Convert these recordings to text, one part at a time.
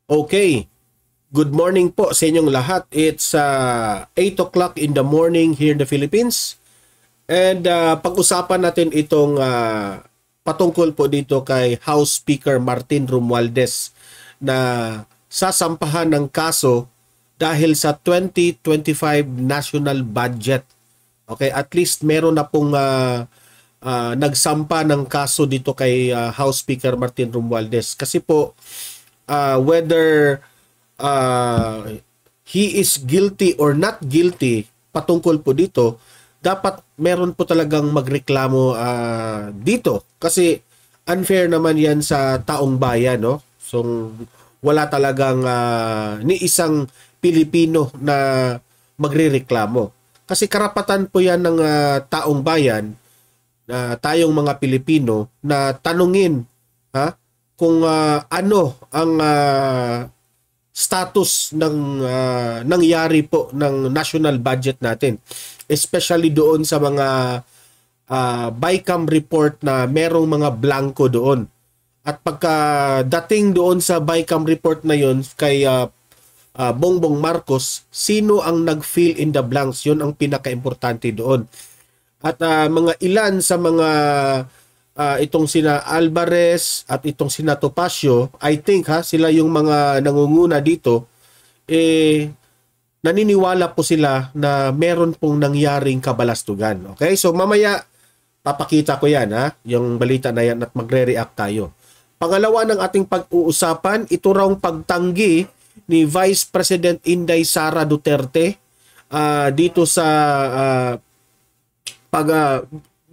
Okay, good morning po sa inyong lahat. It's 8 o'clock in the morning here in the Philippines. And pag-usapan natin itong patungkol po dito kay House Speaker Martin Romualdez na sasampahan ng kaso dahil sa 2025 national budget. Okay, at least meron na pong nagsampa ng kaso dito kay House Speaker Martin Romualdez. Kasi po, whether he is guilty or not guilty patungkol po dito, dapat meron po talagang magreklamo dito. Kasi unfair naman yan sa taong bayan, no? So, wala talagang ni isang Pilipino na magrereklamo. Kasi karapatan po yan ng taong bayan, tayong mga Pilipino, na tanungin kung ano ang status ng nangyari po ng national budget natin, especially doon sa mga BICAM report na merong mga blanco doon. At pagkadating doon sa BICAM report na yon kay Bongbong Marcos, sino ang nag-fill in the blanks? Yun ang pinaka-importante doon. At mga ilan sa mga itong sina Alvarez at itong sina Topacio, I think sila yung mga nangunguna dito, naniniwala po sila na meron pong nangyaring kabalastugan. Okay? So mamaya papakita ko yan, yung balita na yan, at magre-react tayo. Pangalawa ng ating pag-uusapan, ito raw pagtanggi ni Vice President Inday Sara Duterte dito sa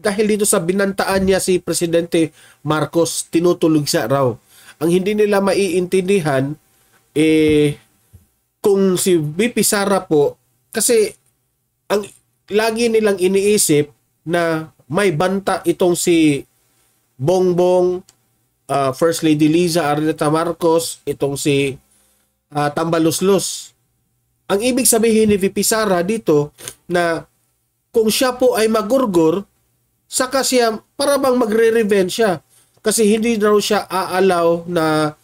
dahil dito sa binantaan niya si Presidente Marcos, tinutulog siya raw. Ang hindi nila maiintindihan, kung si VP Sara po, kasi ang lagi nilang iniisip na may banta itong si Bongbong, First Lady Liza Araneta Marcos, itong si Tambaluslos. Ang ibig sabihin ni VP Sara dito na kung siya po ay magurgur, saka siya para bang magre-revenge siya. Kasi hindi raw siya aalaw na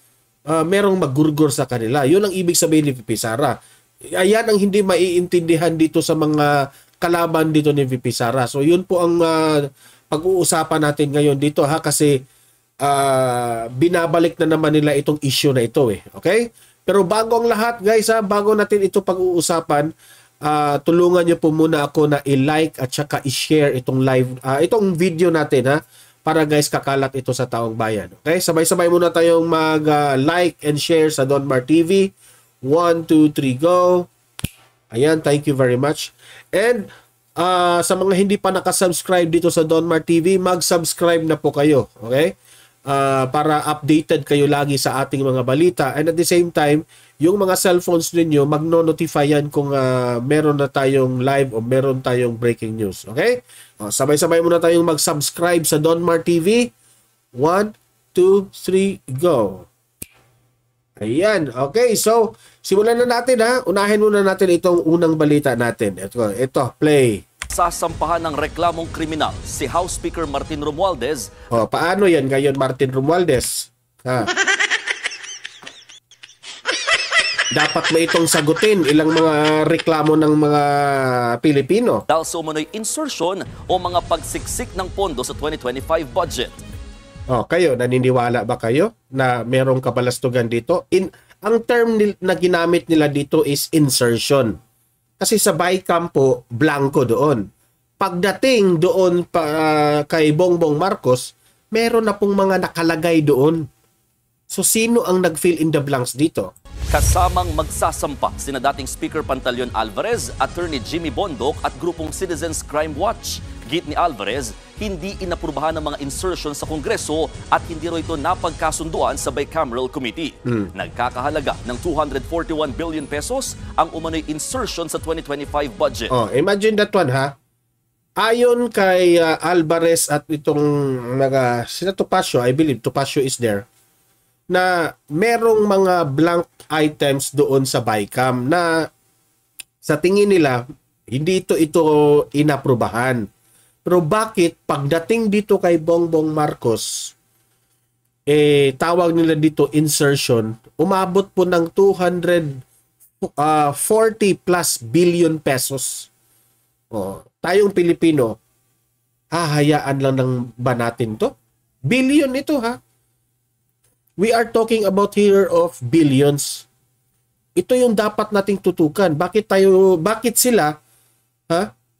merong magurgur sa kanila. Yun ang ibig sabihin ni VP Sara. Ayan ang hindi maiintindihan dito sa mga kalaban dito ni VP Sara. So yun po ang pag-uusapan natin ngayon dito kasi binabalik na naman nila itong issue na ito Okay? Pero bago ang lahat guys, bago natin ito pag-uusapan, tulungan niyo po muna ako na i-like at saka i-share itong live, itong video natin para guys kakalat ito sa taong bayan. Okay? Sabay-sabay muna tayong mag-like and share sa Donmar TV. 1, 2, 3, go! Ayan, thank you very much. And sa mga hindi pa nakasubscribe dito sa Donmar TV, mag-subscribe na po kayo. Okay? Para updated kayo lagi sa ating mga balita. And at the same time, yung mga cellphones ninyo, magno-notify yan kung meron na tayong live o meron tayong breaking news. Okay? Sabay-sabay muna tayong mag-subscribe sa Donmar TV. 1, 2, 3, go! Ayan. Okay, so simulan na natin Unahin muna natin itong unang balita natin. Ito, play. Sasampahan ng reklamong kriminal si House Speaker Martin Romualdez. Paano yan ngayon, Martin Romualdez? Dapat ba itong sagutin ilang mga reklamo ng mga Pilipino? Dahil sa umano'y insertion o mga pagsiksik ng pondo sa 2025 budget. Kayo, naniniwala ba kayo na merong kabalastugan dito? Ang term na ginamit nila dito is insertion. Kasi sa BICAM po, blanco doon. Pagdating doon kay Bongbong Marcos, meron na pong mga nakalagay doon. So sino ang nag-fill in the blanks dito? Kasamang magsasampa sina dating Speaker Pantaleon Alvarez, Attorney Jimmy Bondoc at grupong Citizens Crime Watch. Git ni Alvarez, hindi inaprubahan ng mga insertion sa Kongreso at hindi rin ito napagkasunduan sa Bicameral Committee. Nagkakahalaga ng 241 billion pesos ang umano'y insertion sa 2025 budget. Imagine that one Ayon kay Alvarez at itong sina Topacio, I believe Topacio is there, na merong mga blank items doon sa BICAM na sa tingin nila hindi ito inaprubahan. Pero bakit pagdating dito kay Bongbong Marcos, tawag nila dito insertion, umabot po ng 240 plus billion pesos. Tayong Pilipino, hahayaan lang ng ba natin to? Billion ito ha. We are talking about here of billions. Ito yung dapat nating tutukan. Bakit sila,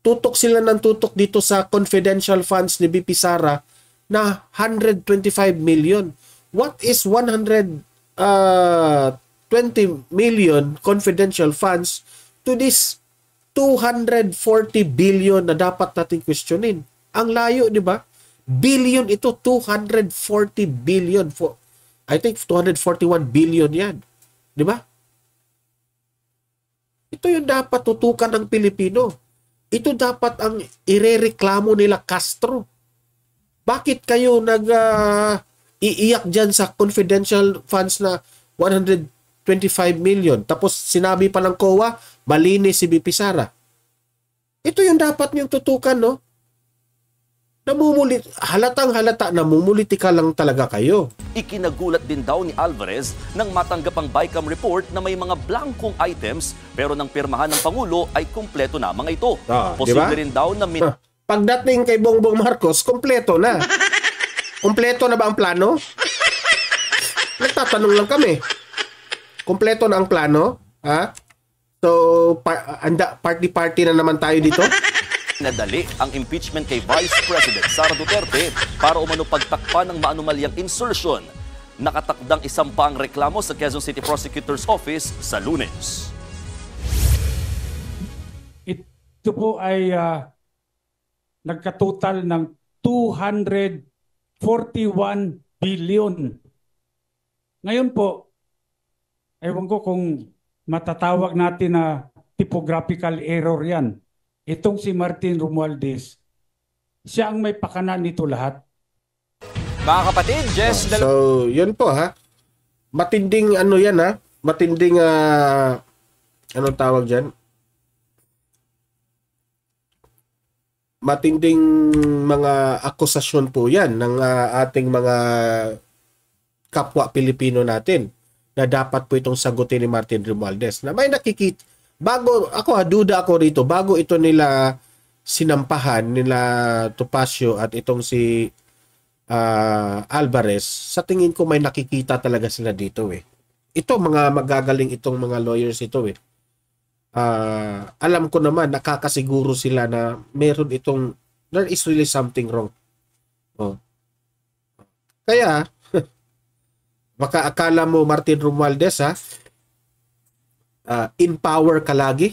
tutok sila ng tutok dito sa confidential funds ni BP Sara na 125 million. What is 120 million confidential funds to this 240 billion na dapat nating questionin? Ang layo, di ba? Billion ito, 240 billion. I think 241 billion yan. Di ba? Ito yung dapat tutukan ng Pilipino. Ito dapat ang irereklamo nila Castro. Bakit kayo iiyak dyan sa confidential funds na 125 million? Tapos sinabi pa ng COA, malinis si BP Sara. Ito yung dapat niyong tutukan, no? Halatang-halata, namumulitika lang talaga kayo. Ikinagulat din daw ni Alvarez nang matanggap ang BICAM report na may mga blankong items pero nang pirmahan ng Pangulo ay kumpleto na mga ito. Posible rin daw na pagdating kay Bongbong Marcos, kumpleto na. Kumpleto na ba ang plano? Nagtatanong lang kami. Kumpleto na ang plano? Ha? So, party na naman tayo dito? Nadali ang impeachment kay Vice President Sara Duterte para umano pagtakpan ng maanumalyang insertion. Nakatakdang isampa ang reklamo sa Quezon City Prosecutor's Office sa Lunes. Ito po ay nagkatotal ng 241 billion. Ngayon po, ewan ko kung matatawag natin na typographical error yan. Itong si Martin Romualdez, siya ang may pakana nito lahat. Mga kapatid, Jess... So, yun po ha. Matinding ano yan ha. Matinding, anong tawag dyan? Matinding mga akusasyon po yan ng ating mga kapwa Pilipino natin na dapat po itong sagutin ni Martin Romualdez. Na may nakikita. Duda ako rito, bago ito nila sinampahan, nila Topacio at itong si Alvarez, sa tingin ko may nakikita talaga sila dito eh. Ito, mga magagaling itong mga lawyers ito eh. Alam ko naman, nakakasiguro sila na meron itong, there is really something wrong. Kaya, baka akala mo Martin Romualdez in power ka lagi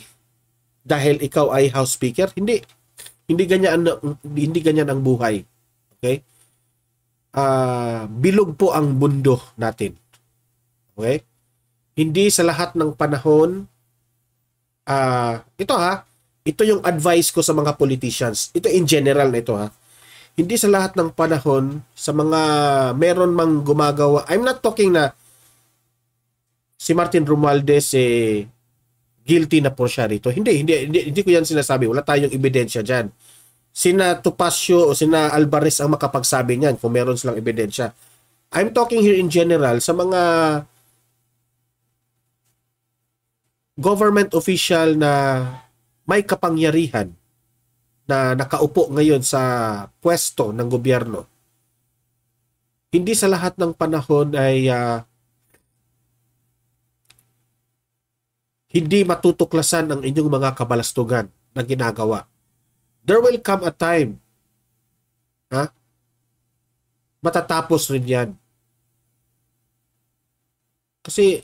dahil ikaw ay House Speaker. Hindi ganyan ang buhay. Okay? Bilog po ang mundo natin. Okay? Hindi sa lahat ng panahon ito yung advice ko sa mga politicians. Ito in general na ito ha. Hindi sa lahat ng panahon sa mga meron mang gumagawa. I'm not talking na si Martin Romualdez guilty na po siya rito. Hindi ko yan sinasabi. Wala tayong ebidensya dyan. Sina Topacio o sina Alvarez ang makapagsabi niyan kung meron silang ebidensya. I'm talking here in general sa mga government official na may kapangyarihan na nakaupo ngayon sa pwesto ng gobyerno. Hindi sa lahat ng panahon ay hindi matutuklasan ang inyong mga kabalastugan na ginagawa. There will come a time, matatapos rin yan. Kasi,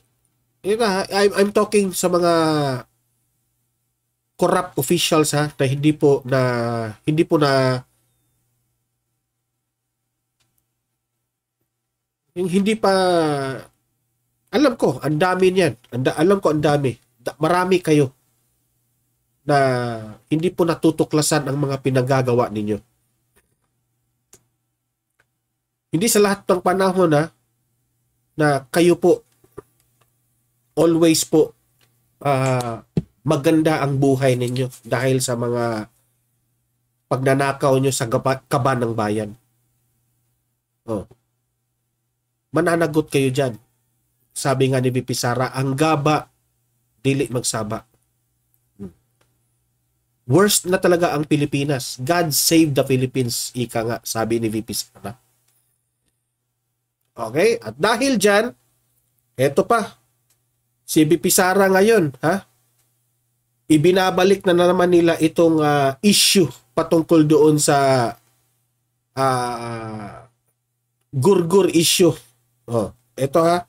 I'm talking sa mga corrupt officials na hindi po na yung hindi pa alam ko, ang dami niyan. Alam ko ang dami. Marami kayo na hindi po natutuklasan ang mga pinagagawa ninyo. Hindi sa lahat ng panahon na kayo po always po maganda ang buhay ninyo dahil sa mga pagnanakaw nyo sa kaba ng bayan. mananagot kayo dyan. Sabi nga ni VP Sara, ang gaba, dili magsaba. Worst na talaga ang Pilipinas. God save the Philippines, ika nga, sabi ni VP Sara. Okay? At dahil dyan, eto pa, si VP Sara ngayon, ha? Ibinabalik na naman nila itong issue patungkol doon sa gurgur issue. Oh, eto ha.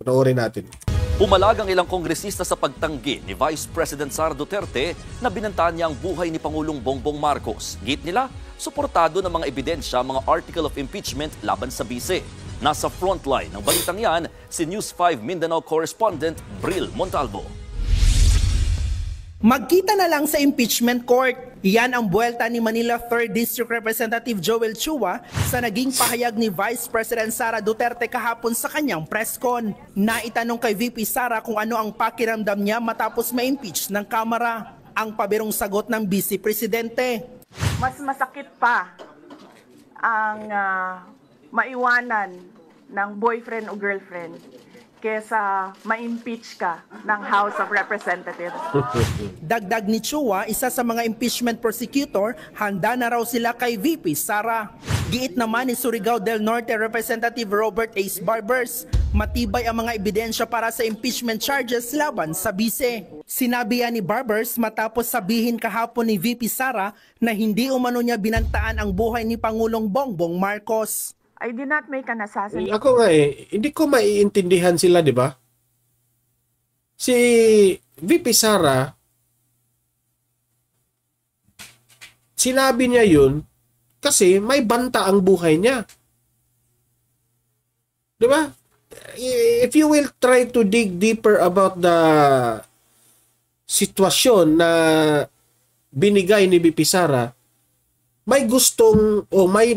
Panoorin natin. Pumalag ang ilang kongresista sa pagtanggi ni Vice President Sara Duterte na binantaan niya ang buhay ni Pangulong Bongbong Marcos. Git nila, suportado ng mga ebidensya mga article of impeachment laban sa bise. Nasa frontline ng balitang yan, si News 5 Mindanao correspondent Bril Montalvo. Magkita na lang sa impeachment court. Iyan ang buwelta ni Manila 3rd District Representative Joel Chua sa naging pahayag ni Vice President Sara Duterte kahapon sa kanyang press con. Naitanong kay VP Sara kung ano ang pakiramdam niya matapos ma-impeach ng Kamara. Ang pabirong sagot ng Vice Presidente. Mas masakit pa ang maiwanan ng boyfriend o girlfriend kesa ma-impeach ka ng House of Representatives. Dagdag ni Chua, isa sa mga impeachment prosecutor, handa na raw sila kay VP Sara. Giit naman ni Surigao del Norte Representative Robert Ace Barbers, matibay ang mga ebidensya para sa impeachment charges laban sa bise. Sinabi yan ni Barbers matapos sabihin kahapon ni VP Sara na hindi umano niya binantaan ang buhay ni Pangulong Bongbong Marcos. I did not make an assassination. Ako nga hindi ko maiintindihan sila, di ba? Si VP Sara, sinabi niya yun kasi may banta ang buhay niya. Di ba? If you will try to dig deeper about the sitwasyon na binigay ni VP Sara, may gustong o may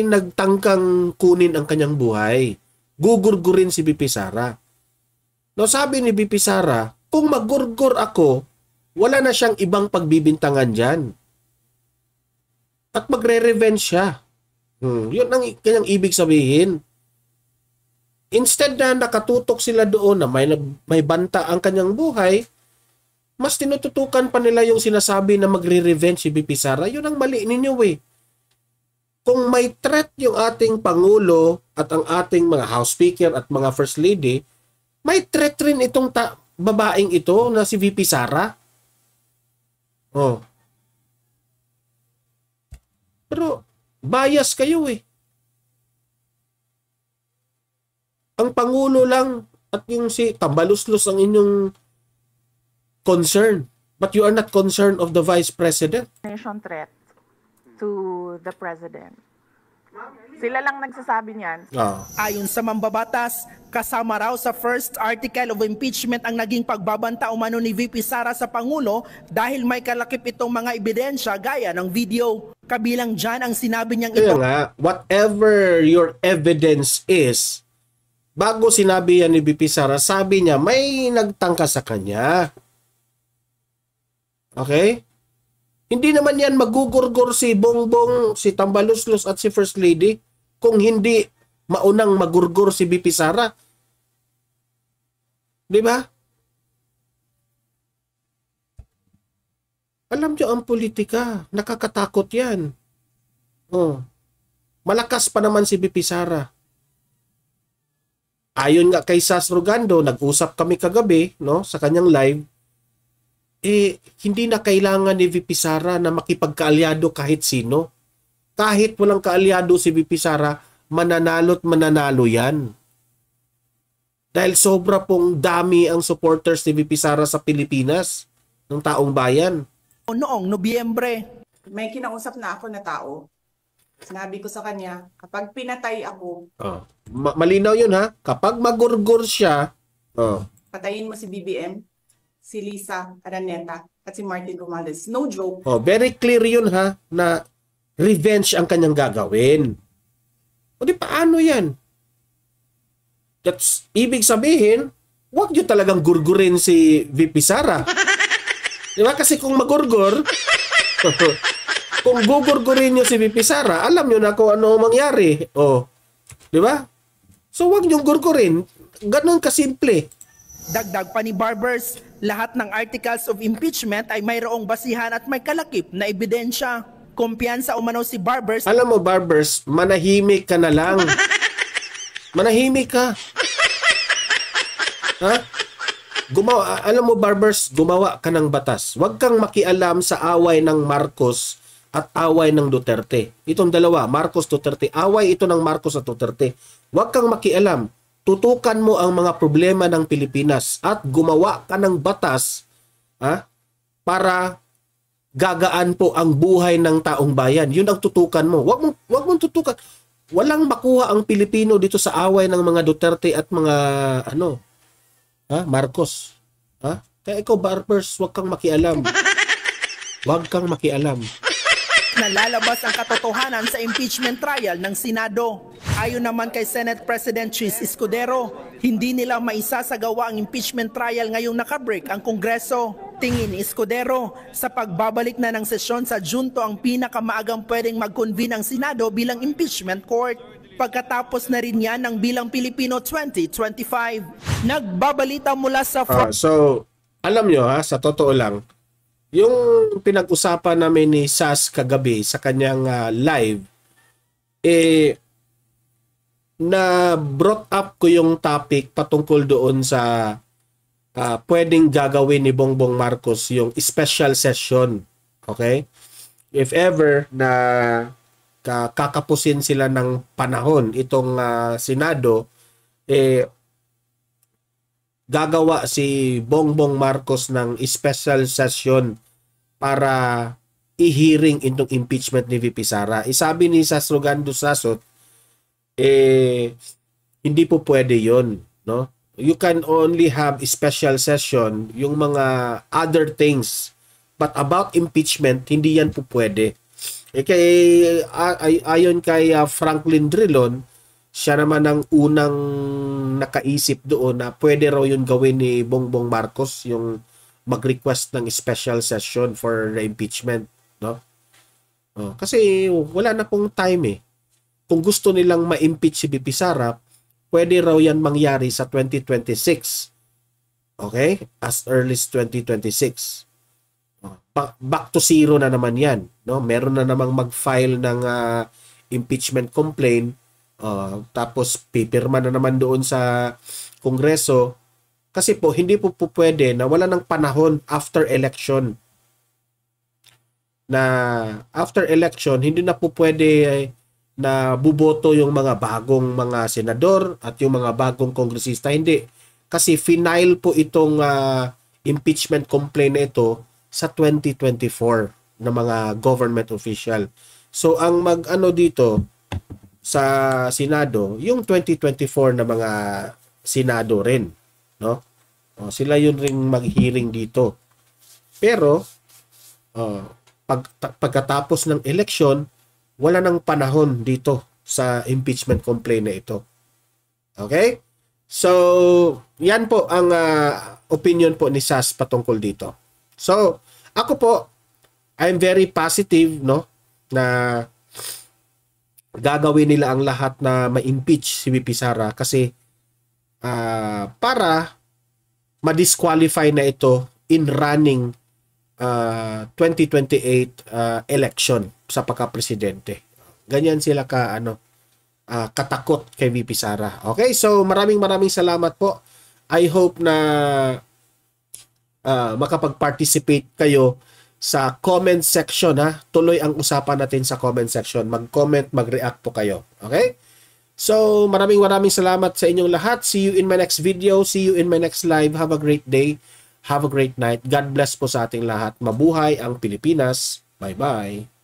nagtangkang kunin ang kanyang buhay. Gugurgurin si VP Sara. No, sabi ni VP Sara, kung magurgur ako, wala na siyang ibang pagbibintangan dyan. At magre-revenge siya. Yun ang kanyang ibig sabihin. Instead na nakatutok sila doon na may banta ang kanyang buhay, mas tinututukan pa nila yung sinasabi na magre-revenge si VP Sara. Yun ang mali ninyo eh. Kung may threat yung ating Pangulo at ang ating mga House Speaker at mga First Lady, may threat rin itong babaeng ito na si VP Sara. Oh. Pero bias kayo eh. Ang Pangulo lang at yung si tambaluslos ang inyong concern, but you are not concerned of the Vice President. Nation threat to the President. Sila lang nagsasabi niyan. Ayon sa mambabatas, kasama raw sa first article of impeachment ang naging pagbabanta umano ni VP Sara sa Pangulo dahil may kalakip itong mga ebidensya gaya ng video. Kabilang dyan ang sinabi niyang ito. Nga, whatever your evidence is, bago sinabi yan ni VP Sara, sabi niya may nagtangka sa kanya. Okay? Hindi naman yan magugurgur si Bongbong, si Tambaluslos at si First Lady kung hindi maunang magurgur si VP Sara. Di ba? Alam nyo ang politika. Nakakatakot yan. Oh. Malakas pa naman si VP Sara. Ayon nga kay Sas Rogando, nag-usap kami kagabi, no, sa kanyang live, hindi na kailangan ni VP Sara na makipagkaalyado kahit sino. Kahit walang kaalyado si VP Sara, mananalo't mananalo yan. Dahil sobra pong dami ang supporters ni VP Sara sa Pilipinas, ng taong bayan. Noong Nobyembre. May kinausap na ako na tao. Sinabi ko sa kanya, kapag pinatay ako, malinaw yun ha, kapag magurgur siya, patayin mo si BBM, si Lisa Araneta, at si Martin Romualdez. No joke. Very clear yun ha, na revenge ang kanyang gagawin. O di paano yan? That's ibig sabihin, huwag nyo talagang gurgurin si VP Sara. Di ba? Kasi kung magurgur, kung gugurgurin nyo si VP Sara, alam nyo na kung ano mangyari. Di ba? So wag niyong gurgurin. Ganon kasimple. Dagdag pa ni Barbers, lahat ng articles of impeachment ay mayroong basihan at may kalakip na ebidensya. Kumpiyansa umano si Barbers. Alam mo, Barbers, manahimik ka na lang. Manahimik ka. Ha? Alam mo, Barbers, gumawa ka ng batas. Huwag kang makialam sa away ng Marcos at away ng Duterte. Itong dalawa, Marcos, Duterte. Away ito ng Marcos at Duterte. Huwag kang makialam. Tutukan mo ang mga problema ng Pilipinas at gumawa ka ng batas, ha, para gagaan po ang buhay ng taong bayan. Yun ang tutukan mo. Wag mong tutukan. Walang makuha ang Pilipino dito sa away ng mga Duterte at mga Marcos. Ha? Kaya ikaw, Barbers, wag kang makialam. Wag kang makialam. Nalalabas ang katotohanan sa impeachment trial ng Senado. Ayon naman kay Senate President Chis Escudero, hindi nila maisasagawa ang impeachment trial ngayong nakabreak ang Kongreso. Tingin ni Escudero, sa pagbabalik na ng sesyon sa Junto ang pinakamaagang pwedeng mag-convene ang Senado bilang impeachment court. Pagkatapos na rin yan ng Bilang Pilipino 2025. Nagbabalita mula sa... So, alam nyo sa totoo lang, yung pinag-usapan namin ni Sas kagabi sa kanyang live, na brought up ko yung topic patungkol doon sa pwedeng gagawin ni Bongbong Marcos yung special session. Okay? If ever na kakapusin sila ng panahon itong Senado, gagawa si Bongbong Marcos ng special session para i-hearing itong impeachment ni VP Sara. Isabi ni Sas Rogando Sasot, hindi po pwede yon, no? You can only have a special session yung mga other things, but about impeachment hindi yan po pwede. Ayon kay Franklin Drilon, siya naman ang unang nakaisip doon na pwede raw yun gawin ni Bongbong Marcos, yung mag-request ng special session for the impeachment, no? Kasi wala na pong time Kung gusto nilang ma-impeach si VP Sara, pwede raw yan mangyari sa 2026. Okay? As early as 2026. Back to zero na naman yan, no? Meron na namang mag-file ng impeachment complaint. Tapos pipirma na naman doon sa Kongreso, kasi po hindi po pwede na wala ng panahon after election, na after election hindi na po pwede na buboto yung mga bagong mga senador at yung mga bagong kongresista. Hindi, kasi final po itong impeachment complaint na ito sa 2024 ng mga government official. So ang dito sa Senado, yung 2024 na mga Senado rin, no? Sila yun ring mag-hearing dito. Pero pagkatapos ng election, wala nang panahon dito sa impeachment complaint na ito. Okay? So, yan po ang opinion po ni Sas patungkol dito. So, ako po, I'm very positive, no, na gagawin nila ang lahat na ma-impeach si VP Sara, kasi para ma-disqualify na ito in running 2028 election sa pagka-presidente. Ganyan sila katakot kay VP Sara. Okay, so maraming salamat po. I hope na makapag-participate kayo sa comment section, Tuloy ang usapan natin sa comment section. Mag-comment, mag-react po kayo. Okay? So, maraming salamat sa inyong lahat. See you in my next video. See you in my next live. Have a great day. Have a great night. God bless po sa ating lahat. Mabuhay ang Pilipinas. Bye-bye.